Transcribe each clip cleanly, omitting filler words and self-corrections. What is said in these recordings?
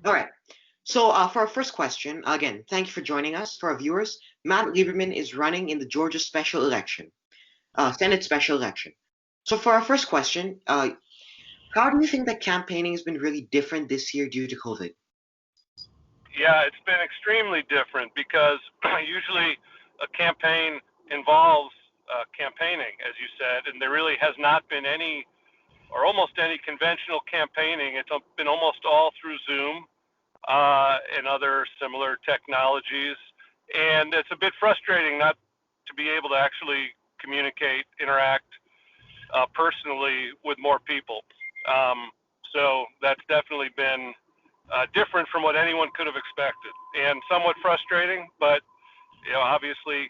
All right. So for our first question, again, thank you for joining us. For our viewers, Matt Lieberman is running in the Georgia special election, Senate special election. So for our first question, how do you think that campaigning has been really different this year due to COVID? Yeah, it's been extremely different because usually a campaign involves campaigning, as you said, and there really has not been any or almost any conventional campaigning. It's been almost all through Zoom and other similar technologies, and it's a bit frustrating not to be able to actually communicate, interact personally with more people. So that's definitely been different from what anyone could have expected, and somewhat frustrating. But obviously,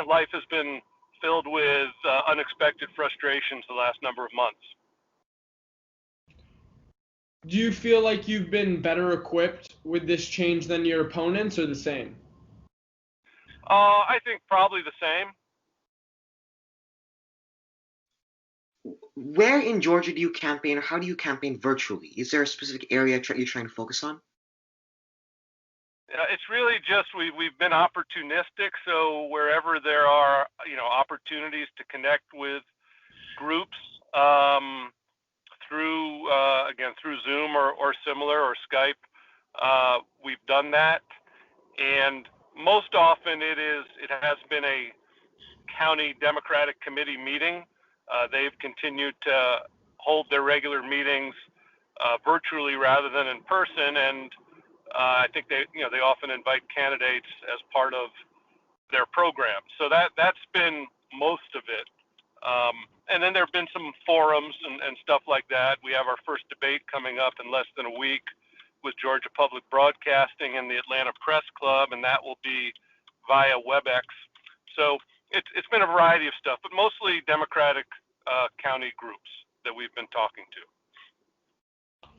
life has been filled with unexpected frustrations the last number of months. Do you feel like you've been better equipped with this change than your opponents, or the same? I think probably the same. Where in Georgia do you campaign, or how do you campaign virtually? Is there a specific area you're trying to focus on? It's really just we've been opportunistic. So wherever there are opportunities to connect with groups through Zoom or similar, or Skype, we've done that. And most often it has been a county Democratic committee meeting. They've continued to hold their regular meetings virtually rather than in person, and I think they often invite candidates as part of their program. So that's been most of it. And then there have been some forums and stuff like that. We have our first debate coming up in less than a week with Georgia Public Broadcasting and the Atlanta Press Club, and that will be via WebEx. So it's been a variety of stuff, but mostly Democratic county groups that we've been talking to.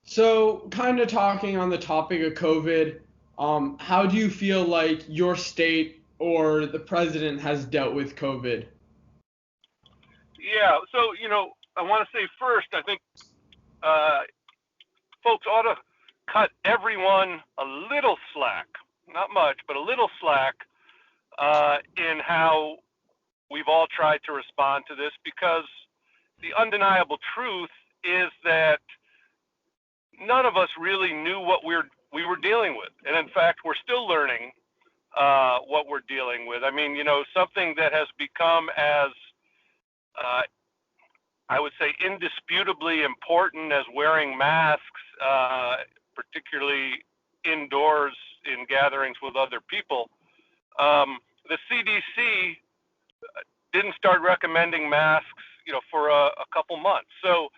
So, kind of talking on the topic of COVID, how do you feel like your state or the president has dealt with COVID? Yeah, so, I want to say first, I think folks ought to cut everyone a little slack, not much, but a little slack in how we've all tried to respond to this, because the undeniable truth is that none of us really knew what we were dealing with. And in fact, we're still learning what we're dealing with. I mean, something that has become as, I would say, indisputably important as wearing masks, particularly indoors in gatherings with other people. The CDC didn't start recommending masks, for a couple months. So,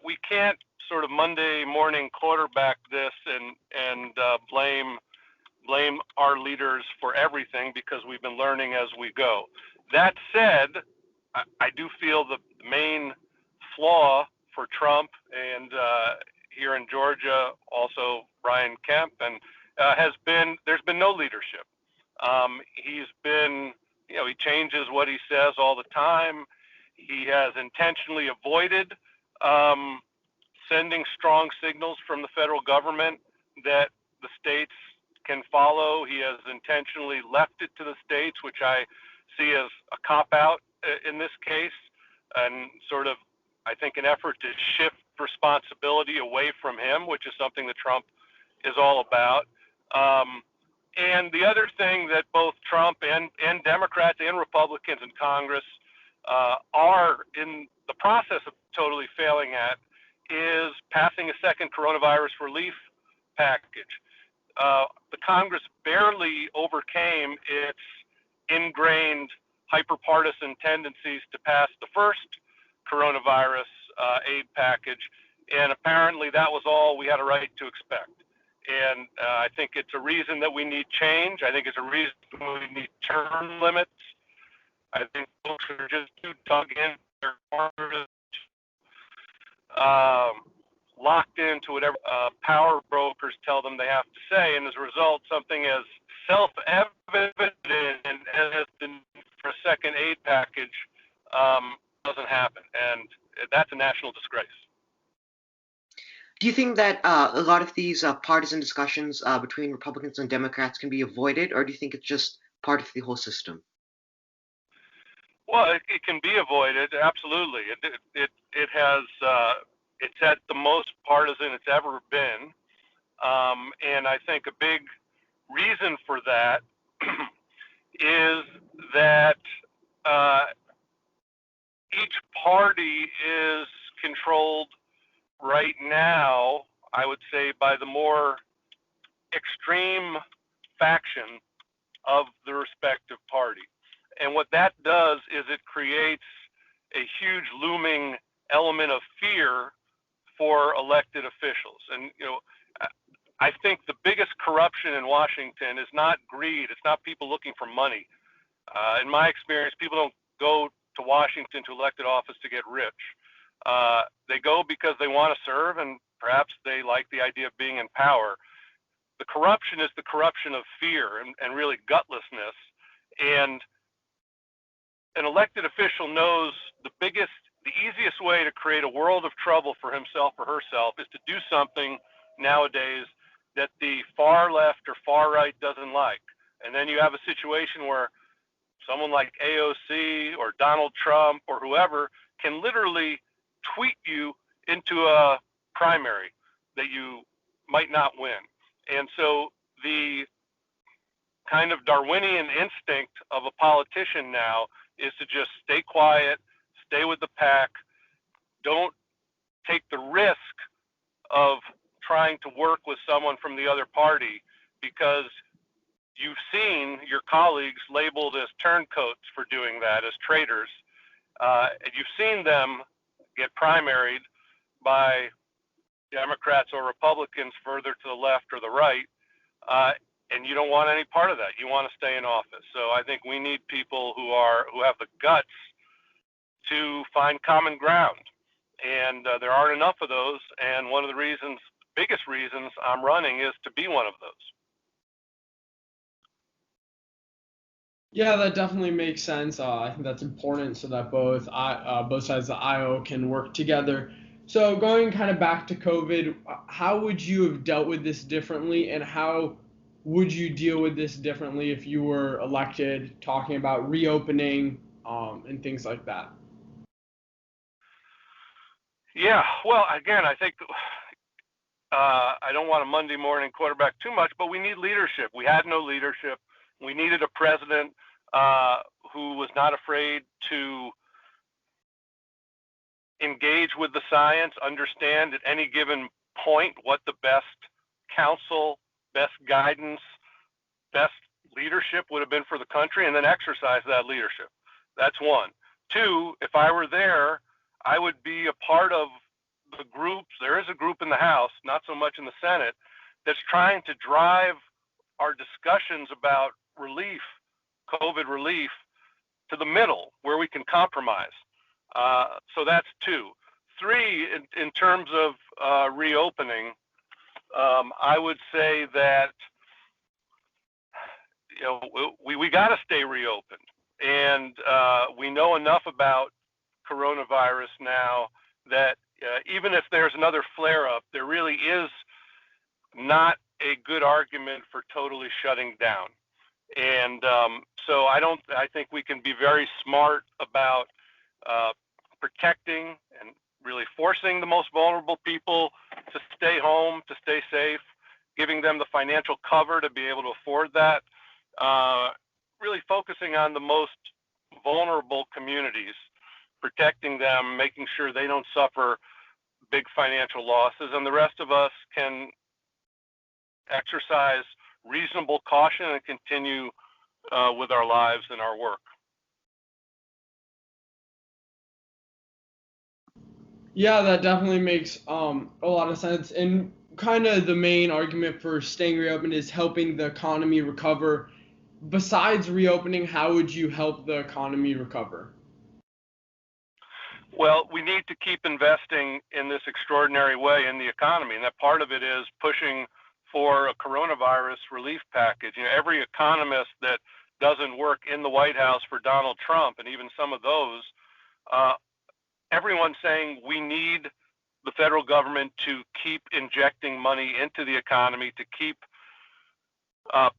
we can't sort of Monday morning quarterback this and blame our leaders for everything, because we've been learning as we go. That said, I do feel the main flaw for Trump and here in Georgia also Brian Kemp and there's been no leadership. He's been, he changes what he says all the time. He has intentionally avoided sending strong signals from the federal government that the states can follow. He has intentionally left it to the states, which I see as a cop-out in this case, and sort of, I think, an effort to shift responsibility away from him, which is something that Trump is all about. And the other thing that both Trump and Democrats and Republicans in Congress are in the process of totally failing at is passing a second coronavirus relief package. The Congress barely overcame its ingrained hyperpartisan tendencies to pass the first coronavirus aid package, and apparently that was all we had a right to expect. And I think it's a reason that we need change. I think it's a reason we need term limits. I think folks are just too dug in their corners, locked into whatever power brokers tell them they have to say, and as a result, something as self-evident as for a second aid package doesn't happen, and that's a national disgrace. Do you think that a lot of these partisan discussions between Republicans and Democrats can be avoided, or do you think it's just part of the whole system? Well, it can be avoided, absolutely. It has it's at the most partisan it's ever been, and I think a big reason for that is that uh, each party is controlled right now, I would say, by the more extreme faction of the respective party. And what that does is it creates a huge looming element of fear for elected officials. And, I think the biggest corruption in Washington is not greed. It's not people looking for money. In my experience, people don't go to Washington to elected office to get rich. They go because they want to serve, and perhaps they like the idea of being in power. The corruption is the corruption of fear and really gutlessness. And an elected official knows the easiest way to create a world of trouble for himself or herself is to do something nowadays that the far left or far right doesn't like. And then you have a situation where someone like AOC or Donald Trump or whoever can literally tweet you into a primary that you might not win. And so the kind of Darwinian instinct of a politician now is to just stay quiet, stay with the pack, don't take the risk of trying to work with someone from the other party, because you've seen your colleagues labeled as turncoats for doing that, as traitors. And you've seen them get primaried by Democrats or Republicans further to the left or the right, and you don't want any part of that. You want to stay in office. So I think we need people who have the guts to find common ground, and there aren't enough of those. And one of the biggest reasons I'm running is to be one of those. Yeah, that definitely makes sense. I think that's important so that both sides of the aisle can work together. So going kind of back to COVID, how would you have dealt with this differently, and how would you deal with this differently if you were elected, talking about reopening and things like that? Yeah, well, again, I think I don't want a Monday morning quarterback too much, but we need leadership. We had no leadership. We needed a president who was not afraid to engage with the science, understand at any given point what the best counsel, best guidance, best leadership would have been for the country, and then exercise that leadership. That's one. Two, if I were there, I would be a part of the groups. There is a group in the House, not so much in the Senate, that's trying to drive our discussions about relief, COVID relief, to the middle where we can compromise. So that's two. Three, in terms of reopening, I would say that we got to stay reopened, and we know enough about coronavirus now that even if there's another flare-up, there really is not a good argument for totally shutting down. And so I think we can be very smart about protecting and really forcing the most vulnerable people to stay home, to stay safe, giving them the financial cover to be able to afford that, really focusing on the most vulnerable communities, protecting them, making sure they don't suffer big financial losses, and the rest of us can exercise reasonable caution and continue with our lives and our work. Yeah, that definitely makes a lot of sense. And kind of the main argument for staying reopened is helping the economy recover. Besides reopening, how would you help the economy recover? Well, we need to keep investing in this extraordinary way in the economy, and that part of it is pushing for a coronavirus relief package. Every economist that doesn't work in the White House for Donald Trump, and even some of those, everyone's saying we need the federal government to keep injecting money into the economy, to keep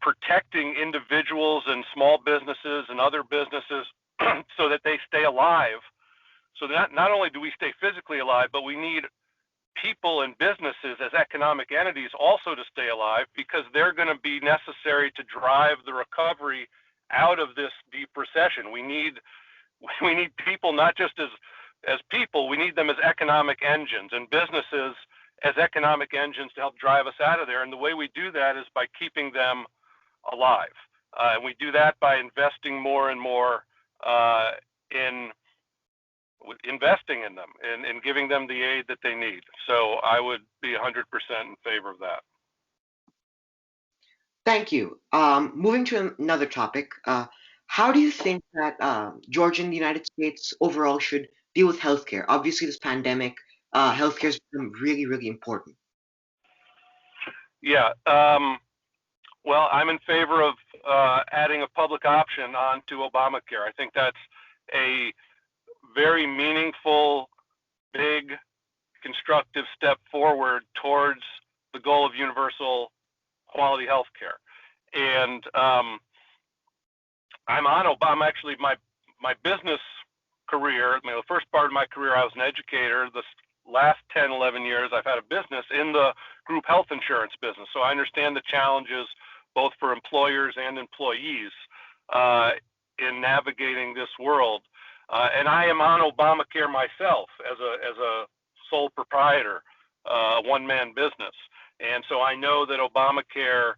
protecting individuals and small businesses and other businesses so that they stay alive. So that not only do we stay physically alive, but we need people and businesses as economic entities also to stay alive, because they're going to be necessary to drive the recovery out of this deep recession. We need people not just as people, we need them as economic engines, and businesses as economic engines to help drive us out of there. And the way we do that is by keeping them alive. And we do that by investing more and more in investing in them and giving them the aid that they need. So I would be 100% in favor of that. Thank you. Moving to another topic, how do you think that Georgia and the United States overall should deal with healthcare? Obviously, this pandemic, healthcare has become really, really important. Yeah. Well, I'm in favor of adding a public option onto Obamacare. I think that's a very meaningful, big, constructive step forward towards the goal of universal quality health care. And I'm on Obama. Actually, my business career, the first part of my career, I was an educator. The last 10, 11 years, I've had a business in the group health insurance business. So I understand the challenges both for employers and employees in navigating this world. And I am on Obamacare myself as a sole proprietor, one-man business. And so I know that Obamacare,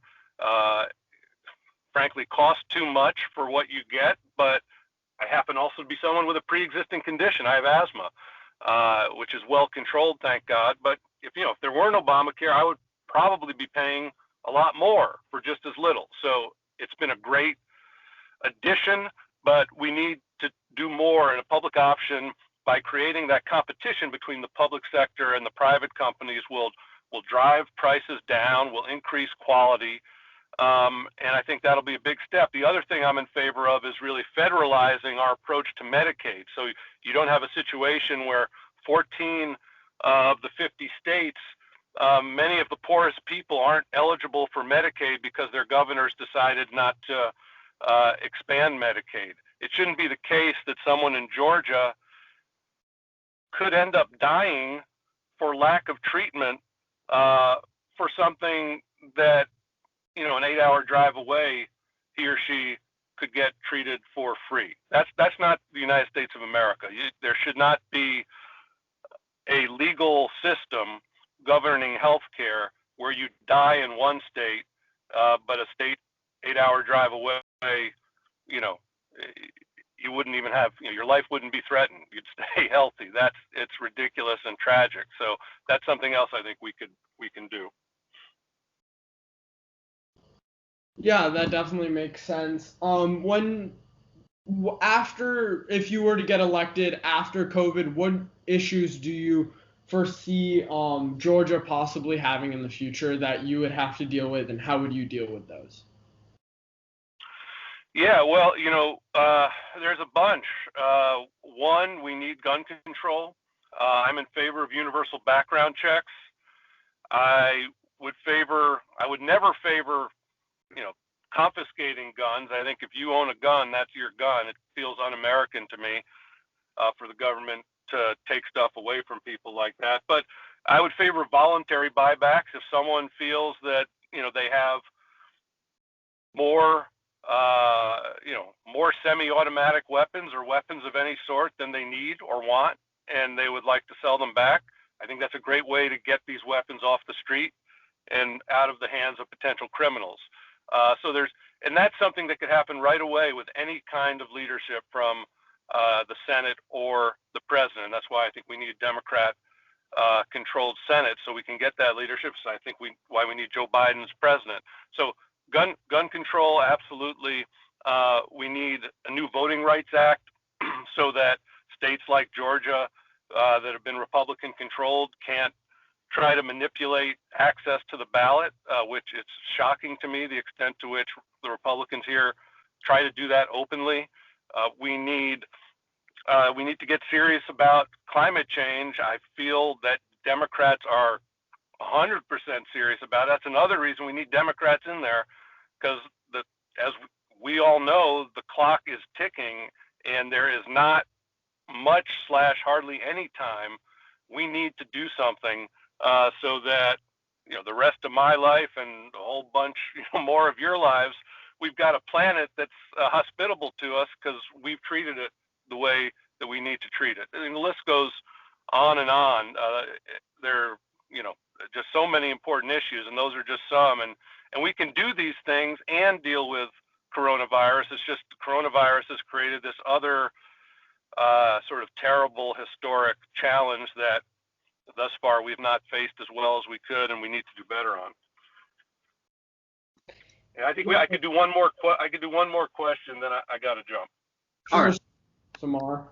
frankly, costs too much for what you get, but I happen also to be someone with a pre-existing condition. I have asthma, which is well controlled, thank God. But if there weren't Obamacare, I would probably be paying a lot more for just as little. So it's been a great addition, but we need to do more in a public option by creating that competition between the public sector and the private companies will drive prices down, will increase quality. And I think that'll be a big step. The other thing I'm in favor of is really federalizing our approach to Medicaid. So you don't have a situation where 14 of the 50 states, many of the poorest people aren't eligible for Medicaid because their governors decided not to expand Medicaid. It shouldn't be the case that someone in Georgia could end up dying for lack of treatment for something that, an 8-hour drive away, he or she could get treated for free. That's not the United States of America. There should not be a legal system governing healthcare where you die in one state, but a state 8-hour drive away, you wouldn't even have, your life wouldn't be threatened. You'd stay healthy. It's ridiculous and tragic. So that's something else I think we can do. Yeah, that definitely makes sense. If you were to get elected after COVID, what issues do you foresee Georgia possibly having in the future that you would have to deal with, and how would you deal with those? Yeah, well, there's a bunch. One, we need gun control. I'm in favor of universal background checks. I would never favor, confiscating guns. I think if you own a gun, that's your gun. It feels un-American to me for the government to take stuff away from people like that. But I would favor voluntary buybacks if someone feels that, they have more semi-automatic weapons or weapons of any sort than they need or want, and they would like to sell them back. I think that's a great way to get these weapons off the street and out of the hands of potential criminals. And that's something that could happen right away with any kind of leadership from the Senate or the president. That's why I think we need a Democrat-controlled Senate so we can get that leadership. So I think why we need Joe Biden as president. So gun control, absolutely. We need a new Voting Rights Act so that states like Georgia that have been Republican-controlled can't try to manipulate access to the ballot, which it's shocking to me the extent to which the Republicans here try to do that openly. We need to get serious about climate change. I feel that Democrats are 100% serious about it. That's another reason we need Democrats in there, because as we all know, the clock is ticking, and there is not much / hardly any time. We need to do something so that the rest of my life and a whole bunch more of your lives, we've got a planet that's hospitable to us because we've treated it the way that we need to treat it. And the list goes on and on. There are just so many important issues, and those are just some. And we can do these things and deal with coronavirus. It's just coronavirus has created this other sort of terrible historic challenge that thus far we've not faced as well as we could, and we need to do better on. And I think I could do one more. I could do one more question, then I got to jump. All right. Samar.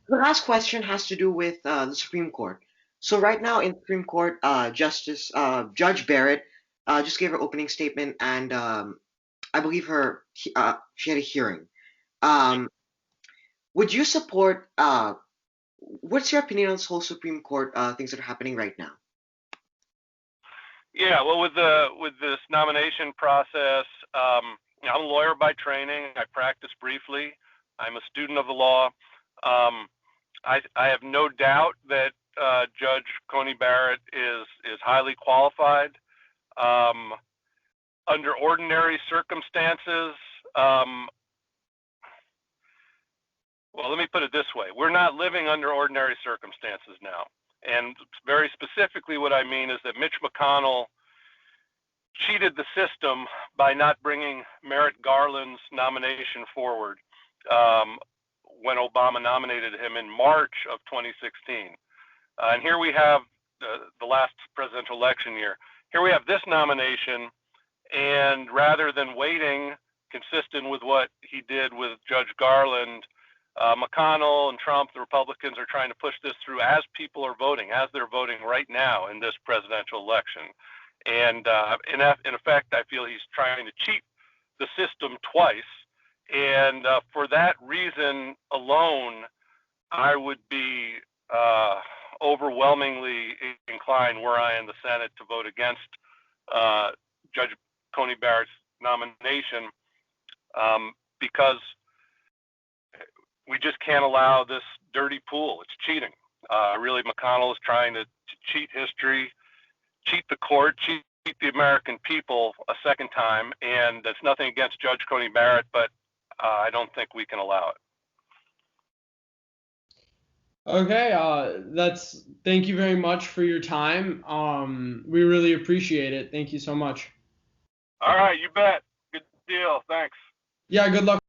The last question has to do with the Supreme Court. So right now in the Supreme Court, Judge Barrett just gave her opening statement, and I believe she had a hearing. Would you support? What's your opinion on this whole Supreme Court things that are happening right now? Yeah, well, with this nomination process, I'm a lawyer by training. I practice briefly. I'm a student of the law. I have no doubt that Judge Coney Barrett is highly qualified. Under ordinary circumstances, well, let me put it this way. We're not living under ordinary circumstances now. And very specifically what I mean is that Mitch McConnell cheated the system by not bringing Merrick Garland's nomination forward when Obama nominated him in March of 2016. And here we have the last presidential election year. Here we have this nomination, and rather than waiting, consistent with what he did with Judge Garland, McConnell and Trump, the Republicans, are trying to push this through as people are voting, as they're voting right now in this presidential election. And in effect, I feel he's trying to cheat the system twice. And for that reason alone, I would be overwhelmingly inclined, were I in the Senate, to vote against Judge Coney Barrett's nomination because we just can't allow this dirty pool. It's cheating. Really, McConnell is trying to cheat history, cheat the court, cheat the American people a second time, and that's nothing against Judge Coney Barrett, but I don't think we can allow it. Okay, thank you very much for your time. We really appreciate it. Thank you so much. All right, you bet. Good deal. Thanks. Yeah, good luck.